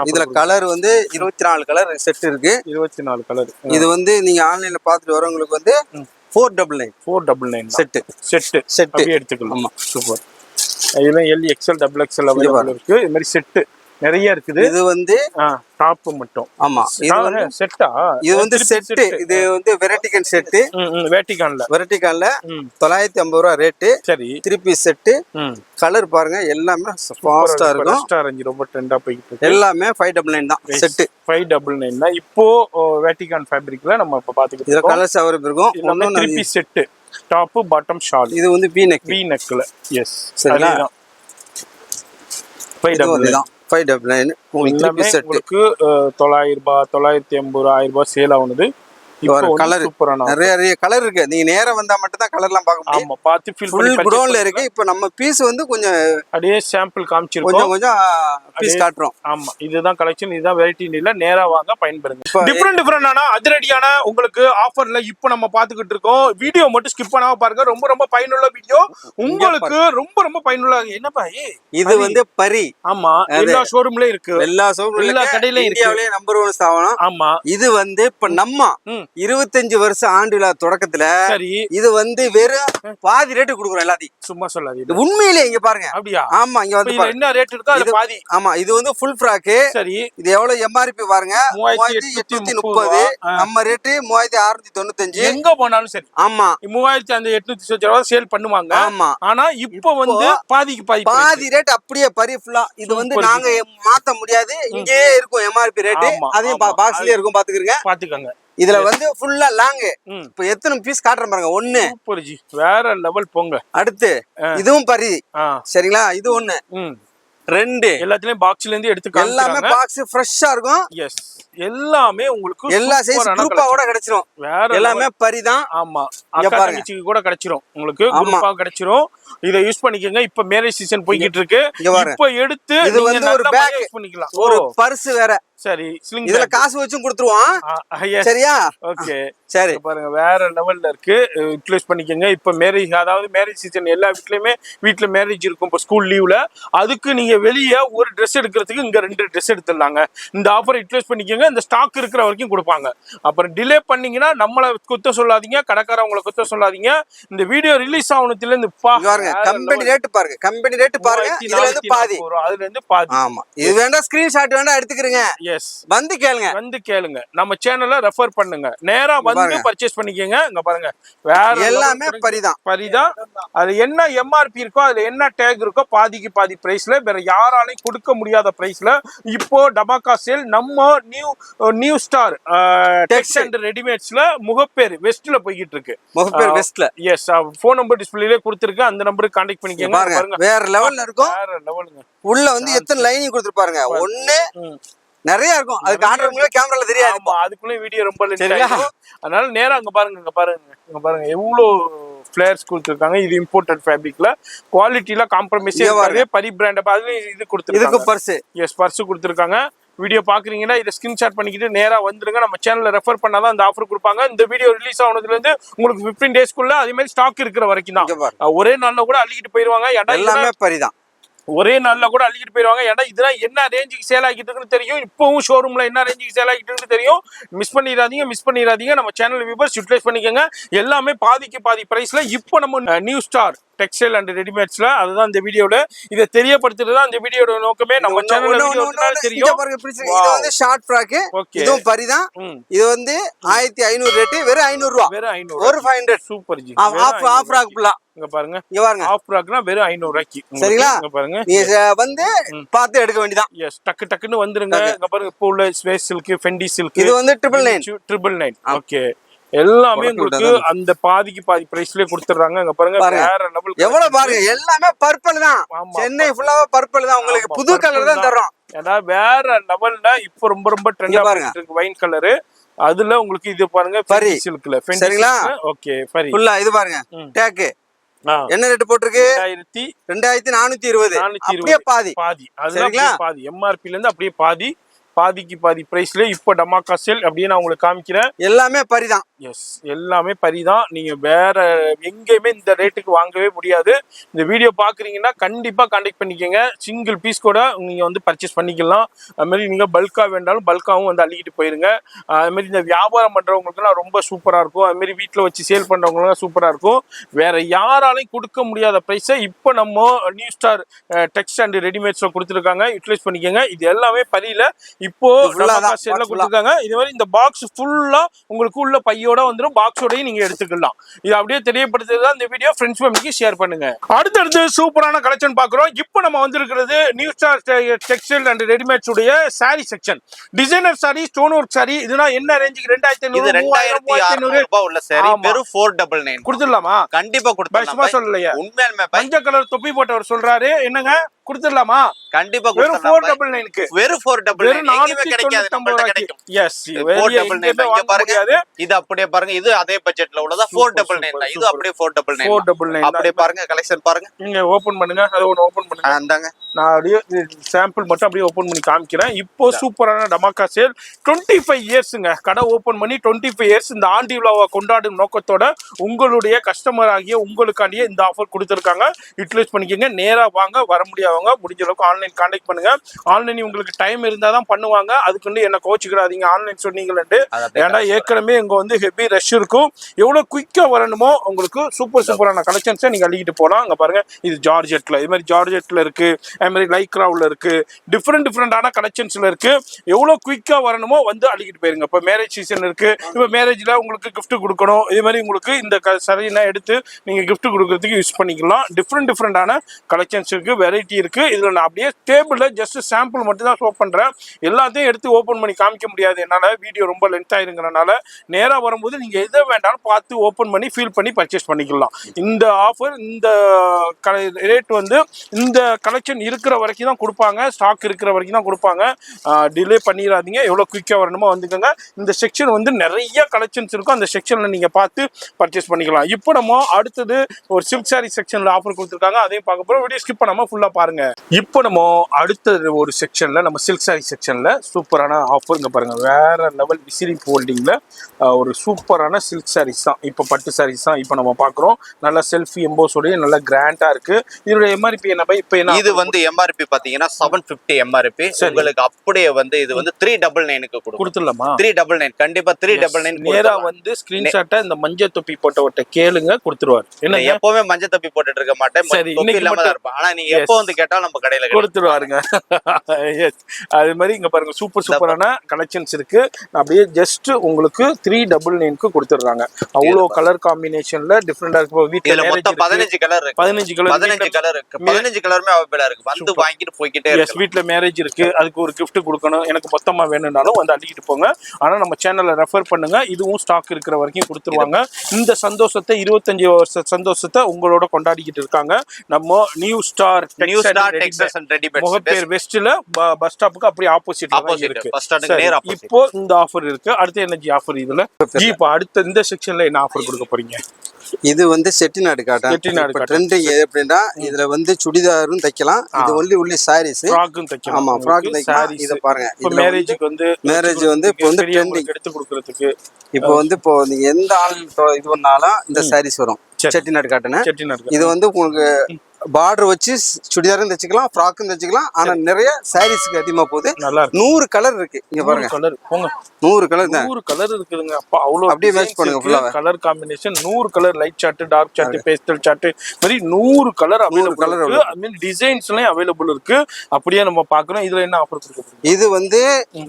இதுல கலர் வந்து 24 கலர் செட் இருக்கு. 24 கலர். இது வந்து நீங்க ஆன்லைன்ல பாத்துட்டு வரவங்களுக்கு வந்து 499 செட் எடுத்துக்கலாம். ஆமா சூப்பர். இதுல எல் எக்ஸ்எல் XXL அவைலபிள் இருக்கு. இது மாதிரி செட்டு நிறைய இருக்குது. இது வந்து டாப் மட்டும். ஆமா இது வந்து செட்டா? இது வந்து செட். இது வந்து வெரைட்டிகன் செட். வெரைட்டிகன்ல 950 ரூபா ரேட். சரி 3 பீஸ் செட். கலர் பாருங்க எல்லாமே ஃபாஸ்டா இருக்கும். ரெஸ்டாரன்ட் ரொம்ப ட்ரெண்டா போயிட்டு இருக்கு. எல்லாமே 599 தான் செட். 599 தான். இப்போ வேட்டிகன் ஃபேப்ரிக்ல நம்ம இப்ப பாத்துக்கிட்டு இருக்கோம். இதுல கலர்ஸ் அவர் இருக்கும். எல்லாமே 3 piece set. Top bottom shawl. இது வந்து வி நெக்ல. எஸ் சரிங்களா? 599 உங்களுக்கு 900 ரூபாய் 950 ரூபாய் 1000 ரூபாய் சேல் ஆகுது. கலர் நிறைய கலர் இருக்கு. நீங்க நேரா வந்தா மட்டும் தான் கலர்லாம் பார்க்க முடியும். ஆமா பார்த்து ஃபீல் பண்ணி குடோன்ல இருக்கு. இப்போ நம்ம பீஸ் வந்து கொஞ்சம் அப்படியே சாம்பிள் காமிச்சிருக்கோம். கொஞ்சம் பீஸ் காட்றோம். ஆமா இதுதான் கலெக்ஷன். இதுதான் வெரைட்டி. இல்ல நேரா வாங்க பயன்படுங்க. டிஃபரெண்டான அதிரடியான உங்களுக்கு ஆஃபர்ல இப்போ நம்ம பாத்துக்கிட்டு இருக்கோம். வீடியோ மட்டும் ஸ்கிப் பண்ணாம பாருங்க. ரொம்ப பயனுள்ள வீடியோ. உங்களுக்கு ரொம்ப பயனுள்ள. என்னப்பா இது வந்து பரி. ஆமா எல்லா ஷோரூம்லயும் இருக்கு. எல்லா கடையிலயும் இருக்கு. இந்தியாவிலே நம்பர் 1 ஸ்தாபனம். ஆமா இது வந்து இப்ப நம்ம 25 வருஷம் ஆண்டு விழா தொடக்கத்துல இது வந்து வெறும் பாதி ரேட்டு கொடுக்குறோம். எல்லாத்தையும் சும்மா சொல்லாதீங்க. உண்மையிலே இங்க பாருங்க. அப்படியா? ஆமா இங்க வந்து என்ன ரேட் இருக்கோ அது பாதி. ஆமா இது வந்து ஃபுல் ஃப்ராக். சரி இது எவ்வளவு எம்ஆர்பி பாருங்க 3830. நம்ம ரேட் 3695. எங்க போனாலும் சரி. ஆமா 3800 ரூபாய் சேல் பண்ணுவாங்க. ஆமா ஆனா இப்போ வந்து பாதி ரேட் அப்படியே பரி ஃபுல்லா. இது வந்து நாங்க மாத்த முடியாது. இங்கேயே இருக்கும் எம்ஆர்பி ரேட். அதையும் பாக்ஸ்லயே இருக்கும். பாத்துக்கங்க. இதுல வந்து ஃபுல்லா லாங். இப்ப எத்தனை பீஸ் காட்டுறேன் பாருங்க. 1 சூப்பர் ஜி வேற லெவல் போங்க. அடுத்து இதுவும் பரி. சரிங்களா? இது 1 2 எல்லாத்துலயும் பாக்ஸ்ல இருந்து எடுத்து எல்லாமே பாக்ஸ் ஃப்ரெஷ்ஷா இருக்கும். எஸ் எல்லாமே உங்களுக்கு எல்லா சைஸ் குரூப்பாவோட கிடைச்சிரும். வேற எல்லாமே பரிதான். ஆமா அக்கா தங்கச்சிக்கு கூட கிடைச்சிரும் உங்களுக்கு குரூப்பா கிடைச்சிரும். இத யூஸ் பண்ணிக்கங்க. இப்ப மேரேஜ் சீசன் போயிட்டு இருக்கு. இப்ப எடுத்து இது வந்து ஒரு பேக் யூஸ் பண்ணிக்கலாம். ஒரு பர்ஸ் வேற. சரி இதுல காசு வச்சும் கொடுத்துருவான். சரியா? ஓகே சரி பாருங்க வேற லெவல்ல இருக்கு. யூட்டிலைஸ் பண்ணிக்கங்க. இப்ப மேரேஜ் அதாவது மேரேஜ் சீசன் எல்லா வீட்ல மேரேஜ் இருக்கும். இப்ப ஸ்கூல் லீவ்ல அதுக்கு நீங்க வெளியே ஒரு ட்ரெஸ் எடுக்கிறதுக்கு இங்க 2 ட்ரெஸ் எடுத்துடலாங்க. இந்த ஆஃபர் யூட்டிலைஸ் பண்ணிக்கங்க. இந்த ஸ்டாக் இருக்கிற வரைக்கும் கொடுப்பாங்க. அப்புறம் டிலே பண்ணீங்கன்னா நம்மள குத்த சொல்லாதீங்க, கடைக்காரவங்களை குத்த சொல்லாதீங்க. இந்த வீடியோ ரிலீஸ் ஆனதுல இருந்து கம்பெனி ரேட் பாருங்க. கம்பெனி ரேட் பாருங்க. இதுல இருந்து பாதி அதுல இருந்து பாதி. ஆமா இது வேண்டா ஸ்கிரீன்ஷாட் வேண்டா எடுத்துக்கிறீங்க. எஸ் வந்து கேளுங்க. நம்ம சேனலை ரெஃபர் பண்ணுங்க. நேரா வந்து பர்ச்சேஸ் பண்ணிக்கங்க. இங்க பாருங்க வேற எல்லாமே பரிதான். அது என்ன எம்ஆர்பி இருக்கோ அதுல என்ன டேக் இருக்கோ பாதிக்கு பாதி பிரைஸ்ல வேற யாராலையும் கொடுக்க முடியாத பிரைஸ்ல இப்போ டபாக்கா சேல் நம்ம நியூ ஸ்டார் டெக்ஸ் அண்ட் ரெடிமேட்ஸ்ல முகப்பேர் வெஸ்ட்ல போய்கிட்டு இருக்கு. முகப்பேர் வெஸ்ட்ல. எஸ் போன் நம்பர் டிஸ்பிளேல கொடுத்திருக்கேன். அந்த நம்பருக்கு கான்டாக்ட் பண்ணிக்கங்க. பாருங்க வேற லெவல்ல இருக்கும். வேற லெவலுங்க. உள்ள வந்து எத்தனை லைனிங் கொடுத்திருப்பாருங்க. ஒண்ணு நிறைய இருக்கும். அதுக்கு ஆர்டர் கேமரால தெரியாது. அதுக்குள்ள வீடியோ ரொம்ப அதனால நேரா அங்க பாருங்க எவ்வளவு ஃபிளேர்ஸ் கொடுத்துருக்காங்க. இது இம்போர்ட்டட் ஃபேப்ரிக்ல குவாலிட்டில காம்ப்ரமைஸ் இருக்காது. பரி பிராண்ட் அதுலயும் இது கொடுத்துருக்காங்க. பர்ஸ். எஸ் பர்ஸ் கொடுத்துருக்காங்க. வீடியோ பாக்குறீங்கன்னா இதை ஸ்கிரீன்ஷாட் பண்ணிக்கிட்டு நேரா வந்துருங்க. நம்ம சேனல்ல ரெஃபர் பண்ணாதான் இந்த ஆஃபர் கொடுப்பாங்க. இந்த வீடியோ ரிலீஸ் ஆனதுல இருந்து உங்களுக்கு 15 டேஸ்க்குள்ள அதே மாதிரி ஸ்டாக் இருக்கிற வரைக்கும் தான். ஒரே நாள்ல கூட அள்ளிக்கிட்டு போயிருவாங்க. எல்லாமே பரிதான். ஒரே நாள்ல கூட அள்ளிக்கிட்டு போயிருவாங்க. ஏன்னா இதெல்லாம் என்ன ரேஞ்சுக்கு சேல் ஆகிட்டு இருக்குன்னு தெரியும். இப்பவும் ஷோரூம்ல என்ன ரேஞ்சுக்கு சேல் ஆகிட்டு இருக்குன்னு தெரியும். மிஸ் பண்ணிடாதீங்க. நம்ம சேனல் வியூவர்ஸ் யூட்டிலைஸ் பண்ணிக்கோங்க. எல்லாமே பாதிக்கு பாதி பிரைஸ்ல இப்போ நம்ம நியூ ஸ்டார் டெக்ஸ்டைல் அண்ட் ரெடிமேட்ஸ்ல அதுதான் இந்த வீடியோல இதை தெரியப்படுத்துறது தான் இந்த வீடியோட நோக்கமே. நம்ம சேனல்ல தெரியும். இது வந்து ஷார்ட் ஃப்ராக். இதுவும் பரிதான். இது வந்து 1500 ரேட். வெறும் 500 ரூபாய். வெறும் 500. ஒரு 500 சூப்பர் ஜி. ஆஃப் ஃப்ராக் ஃபுல்லா இங்க பாருங்க. ஆஃப் ஃப்ராக்னா வெறும் 500 ரூபாய்க்கு. சரிங்களா? இங்க பாருங்க. நீங்க வந்து பார்த்து எடுக்க வேண்டியதான். எஸ் டக்குன்னு வந்துருங்க. இங்க பாருங்க இப்போ உள்ள ஸ்பேஸ் சில்க், ஃபெண்டி சில்க். இது வந்து 999. ஓகே எல்லாமே உங்களுக்கு அந்த பாதிக்கு பாதி பிரைஸ்லயே கொடுத்துறாங்க. அங்க பாருங்க வேற லெவல். எவ்வளவு பாருங்க எல்லாமே பர்பிள் தான். சென்னை ஃபுல்லாவே பர்பிள் தான். உங்களுக்கு புது கலர் தான் தரோம். ஏன்னா வேற லெவல்ல இப்போ ரொம்ப ட்ரெண்டா இருக்கு வைன் கலர். அதுல உங்களுக்கு இது பாருங்க ஃபெண்டி சில்க்ல. சரிங்களா? ஓகே ஃபரி ஃபுல்லா இது பாருங்க. டேக் என்ன ரேட் போட்டுருக்கு? 2420. அப்படியே பாதி. அதுல பாதி எம்ஆர்பில இருந்து அப்படியே பாதிக்கு பாதி பிரைஸ்ல இப்போ டமாக்கா சேல் அப்படியே நான் உங்களுக்கு காமிக்கிறேன். எல்லாமே பரிதான். எஸ் எல்லாமே பரிதான். நீங்க வேற எங்கேயுமே இந்த ரேட்டுக்கு வாங்கவே முடியாது. இந்த வீடியோ பாக்குறீங்கன்னா கண்டிப்பா கான்டாக்ட் பண்ணிக்கோங்க. சிங்கிள் பீஸ் கூட நீங்க வந்து பர்ச்சேஸ் பண்ணிக்கலாம். அது மாதிரி நீங்க பல்கா வேண்டாலும் பல்காவும் வந்து அள்ளிக்கிட்டு போயிருங்க. அது மாதிரி இந்த வியாபாரம் பண்றவங்களுக்குலாம் ரொம்ப சூப்பரா இருக்கும். அது மாதிரி வீட்டுல வச்சு சேல் பண்றவங்களும் சூப்பரா இருக்கும். வேற யாராலையும் கொடுக்க முடியாத பிரைஸை இப்போ நம்ம நியூ ஸ்டார் டெக்ஸ் அண்ட் ரெடிமேட்ஸ்ல கொடுத்துருக்காங்க. யூட்டிலைஸ் பண்ணிக்கோங்க. இது எல்லாமே பரியில இப்போ கொடுத்துருக்காங்க. இது மாதிரி இந்த பாக்ஸ் ஃபுல்லா உங்களுக்கு உள்ள பையோட வந்துடும். பாக்ஸோடய நீங்க எடுத்துக்கலாம். இது அப்படியே தெரியப்படுத்துறதுதான் இந்த வீடியோ. ஃப்ரெண்ட்ஸ் ஃபேமிலிக்கு ஷேர் பண்ணுங்க. அடுத்தடுத்து சூப்பரான கலெக்ஷன் பாக்குறோம். இப்போ நம்ம வந்திருக்கிறது new star textile and readymades உடைய sari section. Designer sari, stone work sari. இதுனா என்ன ரேஞ்சுக்கு? 2500 ரூபாய் உள்ள சாரி வெறும் 499 கொடுத்துடலாமா? கண்டிப்பா கொடுத்துடலாம். சொல்லலையா? உண்மையாலுமே மஞ்சள் கலர் தொப்பி போட்டவர் சொல்றாரு. என்னங்க கொடுத்துடலாமா? கண்டிப்பா வெறும் 499க்கு. வெறும் 499 எங்கேயுமே கிடைக்காது. நம்மள்ட்ட கிடைக்கும். எஸ் 499 இங்க பாருங்க. இது அப்படியே பாருங்க. இது அதே பட்ஜெட்ல உள்ளதா 499 தான். இது அப்படியே 499 அப்படியே பாருங்க. கலெக்ஷன் பாருங்க. நீங்க ஓபன் பண்ணுங்க. அது ஒன்னு ஓபன் பண்ணுங்க. அந்தாங்க நான் அப்படியே சாம்பிள் மட்டும் அப்படியே ஓபன் பண்ணி காமிக்கிறேன். இப்போ சூப்பரான டமாக்கா சேல் 25 இயர்ஸ்ங்க. கடை ஓபன் பண்ணி 25 இயர்ஸ் இந்த ஆண்டி விழாவை கொண்டாடும் நோக்கத்தோட உங்களுடைய கஸ்டமர் ஆகிய உங்களுக்காண்டியே இந்த ஆஃபர் கொடுத்துருக்காங்க. யூட்டிலைஸ் பண்ணிக்கோங்க. நேரா வாங்க. வர முடியாதவங்க முடிஞ்ச அளவுக்கு ஆன்லைன் கான்டாக்ட் பண்ணுங்க. ஆன்லைன் உங்களுக்கு டைம் இருந்தாதான் பண்ணுவாங்க. அதுக்கு வந்து என்ன கோச்சுக்கிறாதீங்க ஆன்லைன் சொன்னீங்கன்னு. ஏன்னா ஏற்கனவே இங்க வந்து ஹெவி ரஷ் இருக்கும். எவ்வளவு குயிக்கா வரணுமோ உங்களுக்கு சூப்பரான கலெக்ஷன்ஸை நீங்க அள்ளிக்கிட்டு போலாம். அங்க பாருங்க இது ஜார்ஜெட்ல. இது மாதிரி ஜார்ஜெட்ல இருக்கு. அது மாதிரி லைக்ராவுல இருக்கு. டிஃப்ரெண்டான கலெக்ஷன்ஸ்ல இருக்கு. எவ்வளவு குயிக்கா வரணுமோ வந்து அள்ளிக்கிட்டு போயிருங்க. இப்போ மேரேஜ் சீசன் இருக்கு. இப்போ மேரேஜ்ல உங்களுக்கு கிஃப்ட் கொடுக்கணும். இது மாதிரி உங்களுக்கு இந்த சரியெல்லாம் எடுத்து நீங்க கிஃப்ட் கொடுக்கறதுக்கு யூஸ் பண்ணிக்கலாம். டிஃப்ரெண்டான கலெக்ஷன்ஸ் இருக்கு. வெரைட்டி இருக்கு. இதுல நான் அப்படியே டேபிள்ல ஜஸ்ட் சாம்பிள் மட்டும் தான் ஷோ பண்றேன். எல்லாத்தையும் எடுத்து ஓபன் பண்ணி காமிக்க முடியாது என்னால, வீடியோ ரொம்ப லென்த் ஆயிருங்கறனால. நேரா வரும்போது நீங்க எதை வேண்டாலும் பார்த்து ஓபன் பண்ணி ஃபீல் பண்ணி பர்ச்சேஸ் பண்ணிக்கலாம். இந்த ஆஃபர் இந்த ரேட் வந்து இந்த கலெக்ஷன் இருக்கிற வரைக்கும் தான் கொடுப்பாங்க, ஸ்டாக் இருக்கிற வரைக்கும் தான் கொடுப்பாங்க. டிலே பண்ணிடாதீங்க, எவ்வளவு குயிக்கா வரணுமோ வந்துக்கோங்க. இந்த செக்ஷன் வந்து நிறைய கலெக்ஷன்ஸ் இருக்கும், அந்த செக்ஷன்ல நீங்க பார்த்து பர்ச்சேஸ் பண்ணிக்கலாம். இப்போ நம்ம அடுத்தது ஒரு சில்க் சாரி செக்ஷன்ல ஆஃபர் கொடுத்துருக்காங்க, அதையும் பார்க்க போறோம். வீடியோ ஸ்கிப் பண்ணாம ஃபுல்லா பாருங்க. இப்போ நம்ம அடுத்தது ஒரு செக்ஷன்ல, நம்ம சில்க் சாரி செக்ஷன்ல சூப்பரான ஆஃபர் இங்க பாருங்க. வேற லெவல் விசிறி ஃபோல்டிங்ல ஒரு சூப்பரான சில்க் சாரீஸ் தான், இப்போ பட்டு சாரீஸ் தான் இப்போ நம்ம பார்க்குறோம். நல்ல செல்ஃபி எம்போஸோடய நல்ல கிராண்டா இருக்கு. இதோட எம்ஆர்பி என்ன பை? இப்போ என்ன இது வந்து எம்ஆர்பி பாத்தீங்கன்னா 750 எம்ஆர்பி. உங்களுக்கு அப்படியே வந்து இது வந்து 399க்கு கொடுத்துடலாமா? 399 கண்டிப்பா 399. நேரா வந்து ஸ்கிரீன்ஷாட்டை இந்த மஞ்சள் தொப்பி போட்டவட்ட கேளுங்க, கொடுத்துருவாரு. என்ன எப்பவுமே மஞ்சள் தொப்பி போட்டுட்டு இருக்க மாட்டேன், தொப்பி இல்லாம தான் இருப்பேன். ஆனா நீங்க எப்போ வந்து கேட்டாலும் நம்ம கடையில கொடுத்துருவாருங்க. அது மாதிரி இங்க பாருங்க சூப்பர் சூப்பரான கலெக்ஷன்ஸ் இருக்கு. அப்படியே ஜஸ்ட் உங்களுக்கு 399க்கு கொடுத்துடுறாங்க. அவ்வளோ கலர் காம்பினேஷன்ல டிஃபரெண்டா இருக்கு. வீட்டுல மொத்தம் 15 கலர் இருக்கு. 15 கலர் இருக்கு. 15 கலருமே அவைலபிளா இருக்கு. வந்து வாங்கிட்டு போய்கிட்டே இருக்கு. வீட்டுல மேரேஜ் இருக்கு, அதுக்கு ஒரு gift கொடுக்கணும், எனக்கு மொத்தமா வேணும்னாலும் வந்து அள்ளிக்கிட்டு போங்க. ஆனா நம்ம சேனலை ரெஃபர் பண்ணுங்க, இதுவும் ஸ்டாக் இருக்கிற வரைக்கும் கொடுத்துருவாங்க. இந்த சந்தோஷத்தை 25 வருஷ சந்தோஷத்தை உங்களோட கொண்டாடிக்கிட்டு இருக்காங்க நம்ம new star texas and readymade முகப்பேர் வெஸ்ட்ல பஸ் ஸ்டாப்புக்கு அப்படியே ஆப்போசிட் இருக்கு. இப்போ இந்த ஆஃபர் இருக்கு. அடுத்து என்ன ஆஃபர் இதுல ஜி? இப்போ அடுத்த இந்த செக்ஷன்ல என்ன ஆஃபர் கொடுக்க போறீங்க? இது வந்து செட்டிநாடு காட்டன். ட்ரெண்டிங் எப்படின்னா இதுல வந்து சுடிதாரும் தைக்கலாம், இது ஒன்லி சாரீஸ், ஃப்ராக்கும் தைக்கலாம். ஆமா, ஃப்ராக் தைக்கலாம். இத பாருங்க, இப்போ மேரேஜ்க்கு வந்து இப்போ வந்து ட்ரெண்டிங் எடுத்து கொடுக்கிறதுக்கு இப்போ வந்து இப்போ நீங்க எந்த ஆள் இது பண்ணாலும் இந்த சாரீஸ் வரும். செட்டிநாடு காட்டன். இது வந்து உங்களுக்கு பார்டர் வச்சு சுடிதாரும் தைச்சிக்கலாம், ஃப்ராக்கும் தைச்சிக்கலாம். ஆனா நிறைய சாரீஸ்க்கு அதிகமா போகுது. 100 கலர் இருக்கு இங்க பாருங்க. 100 கலர் தான், 100 கலர் இருக்குதுங்க. அப்ப அவ்வளவு அப்படியே மேட்ச் பண்ணுங்க. ஃபுல்லா colour combination 100 colour, light shade, dark shade, pastel shade, மாதிரி 100 கலர் அவைலபிள் இருக்கு. ஐ மீன் டிசைன்ஸ்லயும் அவைலபிள் இருக்கு. அப்படியே நம்ம பார்க்கறோம். இதுல என்ன ஆஃபர் கொடுக்குறீங்க? இது வந்து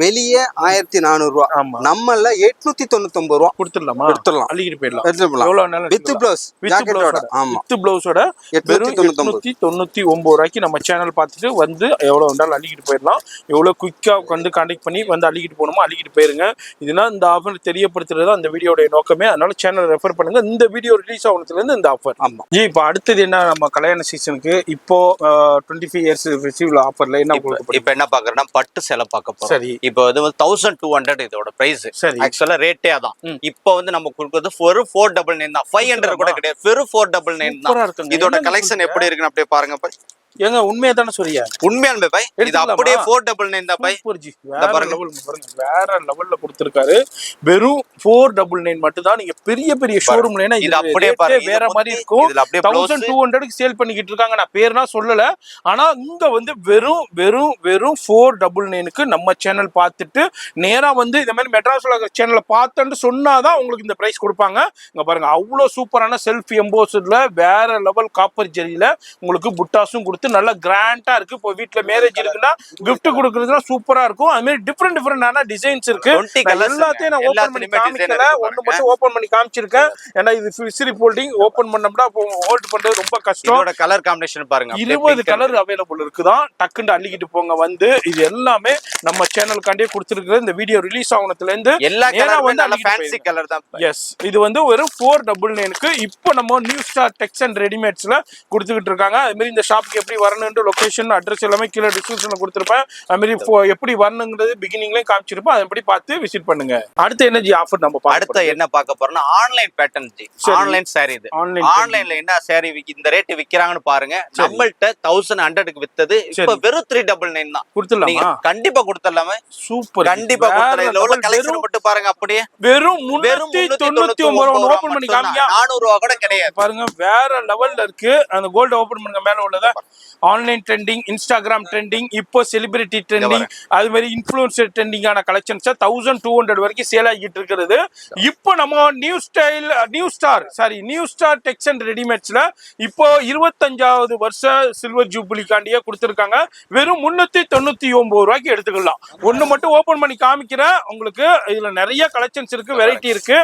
வெளியே 1400 ரூபாய், நம்மள 899 ரூபாய் கொடுத்துடலாமா? கொடுத்துடலாம், அள்ளிக்கிட்டு போயிடலாம். எவ்வளவு நாள் வித் ப்ளவுஸ், ஜாக்கெட்டோட. ஆமா, வித் ப்ளவுஸோட 899 ரூபாய்க்கு நம்ம சேனல் பார்த்துட்டு வந்து எவ்வளவு வேண்டாலும் அள்ளிக்கிட்டு போயிடலாம். எவ்வளவு குயிக்கா வந்து கான்டாக்ட் பண்ணி வந்து அள்ளிக்கிட்டு போகணுமோ அள்ளிக்கிட்டு போயிருங்க. இதுனா இந்த ஆஃபர் தெரியப்படுத்துறது அந்த வீடியோட நோக்கமே. அதனால சேனல் ரெஃபர் பண்ணுங்க. இந்த வீடியோ ரிலீஸ் ஆகுனதுல இருந்து இந்த ஆஃபர். ஆமா ஜி. இப்போ அடுத்தது என்ன? நம்ம கல்யாண சீசனுக்கு இப்போ 25 இயர்ஸ் ஃபெஸ்டிவல் ஆஃபர்ல என்ன இப்போ என்ன பாக்குறேன்னா பட்டு சேலை பார்க்க போறோம். சரி, இப்போ வந்து 1200 இதோட பிரைஸ். சரி, ஆக்சுவலா ரேட்டே அதான். இப்போ வந்து நம்ம கொடுக்கிறது ஒரு 499 தான், 500 கூட கிடையாது, வெறும் 499 தான். இதோட கலெக்ஷன் எப்படி இருக்குன்னு அப்படியே பாருங்க. ஏங்க உண்மையா தானே சொல்றியா? உண்மையான பை, இது அப்படியே 499 தான் பை. வேற லெவல்ல கொடுத்திருக்காரு. வெறும் 499 மட்டும் தான். நீங்க பெரிய பெரிய ஷோரூம்ல இது அப்படியே பாருங்க, வேற மாதிரி இருக்கும். 1200க்கு சேல் பண்ணிக்கிட்டு இருக்காங்க. நான் பேர்னா சொல்லல. ஆனா இங்க வந்து வெறும் வெறும் வெறும் 499க்கு நம்ம சேனல் பார்த்துட்டு நேரா வந்து இந்த மாதிரி மெட்ராஸ்ல சேனலை பார்த்துட்டு சொன்னாதான் உங்களுக்கு இந்த பிரைஸ் கொடுப்பாங்க. இங்க பாருங்க, அவ்வளவு சூப்பரான செல்ஃப் எம்போஸ்ட்ல வேற லெவல் காப்பர் ஜெரியில உங்களுக்கு புட்டாஸும் கொடுத்து நல்ல கிராண்டா இருக்கு. இப்போ வீட்டுல மேரேஜ் இருக்குன்னா gift கொடுக்கறதுனா சூப்பரா இருக்கும். அது மாதிரி டிஃபரெண்டான டிசைன்ஸ் இருக்கு. எல்லாத்தையும் நான் ஓபன் பண்ணி காமிக்கல, ஒன்னு மட்டும் ஓபன் பண்ணி காமிச்சிருக்கேன். ஏன்னா இது விசிறி ஃபோல்டிங் ஓபன் பண்ணோம்னா ஹோல்ட் பண்றது ரொம்ப கஷ்டம். இதோட கலர் காம்பினேஷன் பாருங்க, 20 கலர் அவைலபிள் இருக்குதான். டக்குன்னு அள்ளிக்கிட்டு போங்க. வந்து இது எல்லாமே நம்ம சேனலுக்காண்டியே கொடுத்துருக்குற இந்த வீடியோ ரிலீஸ் ஆகுனதுல இருந்து எல்லா கலரும் வந்து நல்ல ஃபேன்சி கலர் தான். எஸ், இது வந்து ஒரு 499க்கு இப்போ நம்ம நியூ ஸ்டார் டெக்ஸ் அண்ட் ரெடிமேட்ஸ்ல கொடுத்துக்கிட்டு இருக்காங்க. அது மாதிரி இந்த ஷாப்புக்கு எப்படி வரணுன்ற லொகேஷன் அட்ரஸ் எல்லாமே கீழே டிஸ்கிரிப்ஷன்ல கொடுத்துருப்பேன். அது மாதிரி எப்படி வரணுங்கிறது பிகினிங்லயும் காமிச்சிருப்பேன். அதை எப்படி பார்த்து விசிட் பண்ணுங்க. அடுத்த என்ன ஆஃபர் நம்ம அடுத்த என்ன பார்க்க போறோம்னா online pattern G. Online sorry. இது ஆன்லைன்ல என்ன சாரி இந்த ரேட் விக்கிறாங்கன்னு பாருங்க. நம்மள்ட்ட 1100க்கு வித்தது இப்ப வெறும் 399 தான். கொடுத்துடலாமா? கண்டிப்பா கொடுத்துடலாமே. சூப்பர், கண்டிப்பா கொடுத்துடலாம். இதுல உள்ள கலெக்ஷன் மட்டும் பாருங்க. அப்படியே வெறும் 399 ஓபன் பண்ணி காமிங்க. 400 ரூபாய் கூட கிடையாது. பாருங்க வேற லெவல்ல இருக்கு. அந்த கோல்ட் ஓபன் பண்ணுங்க. மேல உள்ளத ஆன்லைன் ட்ரெண்டிங், இன்ஸ்டாகிராம் ட்ரெண்டிங், இப்போ செலிபிரிட்டி ட்ரெண்டிங், அது மாதிரி இன்ஃப்ளூயன்சர் ட்ரெண்டிங்கான கலெக்ஷன்ஸ் 1200 வரைக்கும் சேல் ஆகிட்டு இருக்கிறது. இப்போ நம்ம நியூ ஸ்டார் டெக்ஸ் அண்ட் ரெடிமேட்ஸ்ல இப்போ 25வது வருஷ சில்வர் ஜூபிலிக்காண்டியே கொடுத்துருக்காங்க. வெறும் 399 ரூபாய்க்கு எடுத்துக்கலாம். ஒன்னு மட்டும் ஓபன் பண்ணி காமிக்கிறேன் உங்களுக்கு. இதுல நிறைய கலெக்ஷன்ஸ் இருக்கு, வெரைட்டி இருக்கு.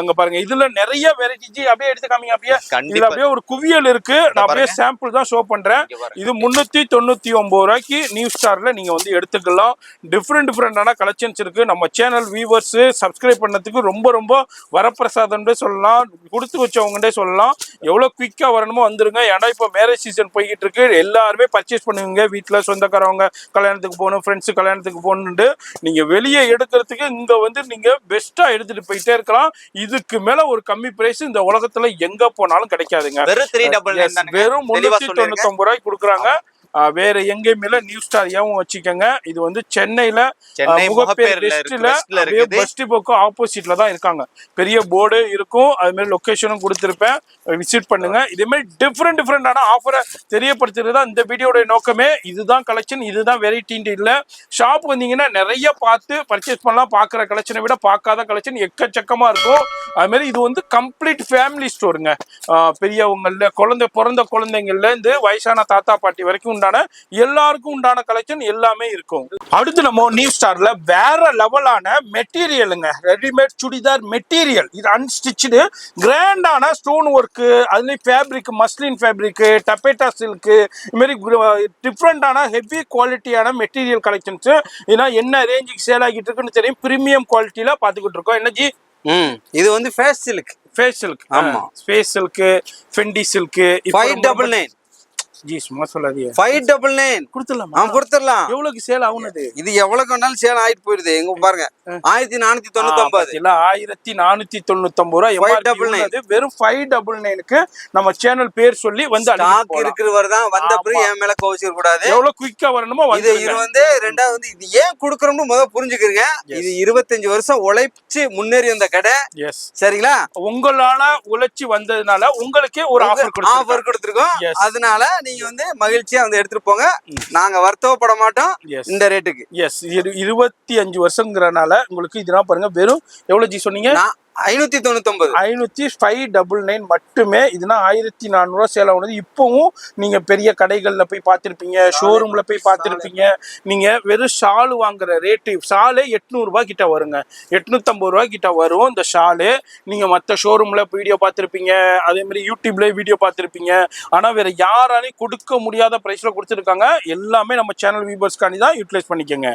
அங்க பாருங்க, இதுல நிறைய வெரைட்டி. அப்படியே எடுத்து காமிங்க. அப்படியே இதுல அப்படியே ஒரு குவியல் இருக்கு. நான் அப்படியே சாம்பிள் தான் ஷோ பண்றேன். இது 399 ரூபாய்க்கு நியூ ஸ்டார்ல நீங்க வந்து எடுத்துக்கலாம். டிஃப்ரெண்டான கலெக்ஷன்ஸ் இருக்கு. நம்ம சேனல் வியூவர்ஸ் சப்ஸ்கிரைப் பண்ணதுக்கு ரொம்ப ரொம்ப வரப்பிரசாதம்னே சொல்லலாம், கொடுத்து வச்சவங்கன்னே சொல்லலாம். எவ்வளவு குயிக்கா வரணுமோ வந்துருங்க. ஏன்னா இப்போ மேரேஜ் சீசன் போய்கிட்டு இருக்கு. எல்லாருமே பர்ச்சேஸ் பண்ணுவீங்க. வீட்டுல சொந்தக்காரவங்க கல்யாணத்துக்கு போகணும், ஃப்ரெண்ட்ஸ் கல்யாணத்துக்கு போகணுன்ட்டு நீங்க வெளியே எடுக்கிறதுக்கு இங்க வந்து நீங்க பெஸ்டா எடுத்துட்டு போயிட்டே இருக்கலாம். இதுக்கு மேல ஒரு கம்மி பிரைஸ் இந்த உலகத்துல எங்க போனாலும் கிடைக்காதுங்க. வெறும் 399 ரூபாய்க்கு கொடுக்குறாங்க. வேற எங்கேயுமே இல்ல. நியூ ஸ்டார் ஏவும் வச்சுக்கோங்க. இது வந்து சென்னையில முகப்பேர் வெஸ்ட்ல பஸ் டிப்போக்கு ஆப்போசிட்ல தான் இருக்காங்க. பெரிய போர்டு இருக்கும். அது மாதிரி லொகேஷனும் கொடுத்துருப்பேன், விசிட் பண்ணுங்க. இதே மாதிரி டிஃப்ரெண்டான ஆஃபரை தெரியப்படுத்துறது தான் இந்த வீடியோட நோக்கமே. இதுதான் கலெக்ஷன், இதுதான் வெரைட்டின்னு இல்லை. ஷாப் வந்தீங்கன்னா நிறைய பார்த்து பர்ச்சேஸ் பண்ணலாம். பார்க்குற கலெக்ஷனை விட பார்க்காத கலெக்ஷன் எக்கச்சக்கமா இருக்கும். அது மாதிரி இது வந்து கம்ப்ளீட் ஃபேமிலி ஸ்டோருங்க. பெரியவங்கள்ல பிறந்த குழந்தைங்கள்ல இருந்து வயசான தாத்தா பாட்டி வரைக்கும் உண்டான எல்லாருக்கும் உண்டான கலெக்ஷன் எல்லாமே இருக்கும். அடுத்து நம்ம நியூ ஸ்டார்ல வேற லெவலான மெட்டீரியலுங்க. Readymade churidar material. இது அன்ஸ்டிச்சு கிராண்டான ஸ்டோன் ஒர்க், அதுலயும் fabric, muslin fabric, taffeta silk, இது மாதிரி டிஃப்ரெண்டான ஹெவி குவாலிட்டியான மெட்டீரியல் கலெக்ஷன்ஸ். ஏன்னா என்ன ரேஞ்சுக்கு சேல் ஆகிட்டு இருக்குன்னு தெரியும். பிரீமியம் குவாலிட்டியில பாத்துக்கிட்டு இருக்கோம். என்ன ஜி? இது வந்து ஃபேஸ் சில்க். ஆமா, ஃபேஸ் சில்க், ஃபெண்டி சில்க். 599 ஜி சும்மா சொல்லாதீங்க. 599 கொடுத்துடலாமா? கொடுத்துடலாம். எவ்வளவுக்கு சேல் ஆகுனது? இது எவ்வளவு வேணாலும் சேல் ஆயிட்டு போயிடுது. எங்க பாருங்க 1499 இல்ல 1499 ரூபாய். வெறும் 599க்கு நம்ம சேனல் பேர் சொல்லி வந்து ஸ்டாக் இருக்கிறவர் தான் வந்த பிறகு என் மேல கோவிச்சிக்க கூடாது. எவ்வளவு குயிக்கா வரணுமோ இது வந்து ரெண்டாவது வந்து இது ஏன் கொடுக்கறோம்னு முதல்ல புரிஞ்சுக்கிறீங்க. இது 25 வருஷம் உழைச்சு முன்னேறி வந்த கடை. சரிங்களா? உங்களால உழைச்சி வந்ததுனால உங்களுக்கே ஒரு ஆஃபர் கொடுத்துருக்கோம். அதனால நீங்க வந்து மகிழ்ச்சியா வந்து எடுத்துட்டு போங்க. நாங்க வருத்தப்பட மாட்டோம் இந்த ரேட்டுக்கு. 25 வருஷங்கிறனால உங்களுக்கு இதெல்லாம் பாருங்க. வெறும் எவ்வளவு ஜி சொன்னீங்க? 599 மட்டுமே. இதுனா 1400 ரூபாய் சேல் ஆகுது. இப்பவும் நீங்க பெரிய கடைகள்ல போய் பார்த்திருப்பீங்க, ஷோரூம்ல போய் பார்த்திருப்பீங்க. நீங்க வெறும் ஷாலு வாங்குற ரேட்டு, ஷாலே 800 ரூபாய் கிட்ட வருங்க. 850 ரூபாய் கிட்ட வரும் இந்த ஷாலு. நீங்க மற்ற ஷோரூம்ல வீடியோ பார்த்திருப்பீங்க, அதே மாதிரி யூடியூப்ல வீடியோ பார்த்திருப்பீங்க. ஆனா வேற யாராலையும் கொடுக்க முடியாத பிரைஸ்ல கொடுத்துருக்காங்க. எல்லாமே நம்ம சேனல் வியூவர்ஸ்காண்டி தான் யூட்டிலைஸ் பண்ணிக்கோங்க.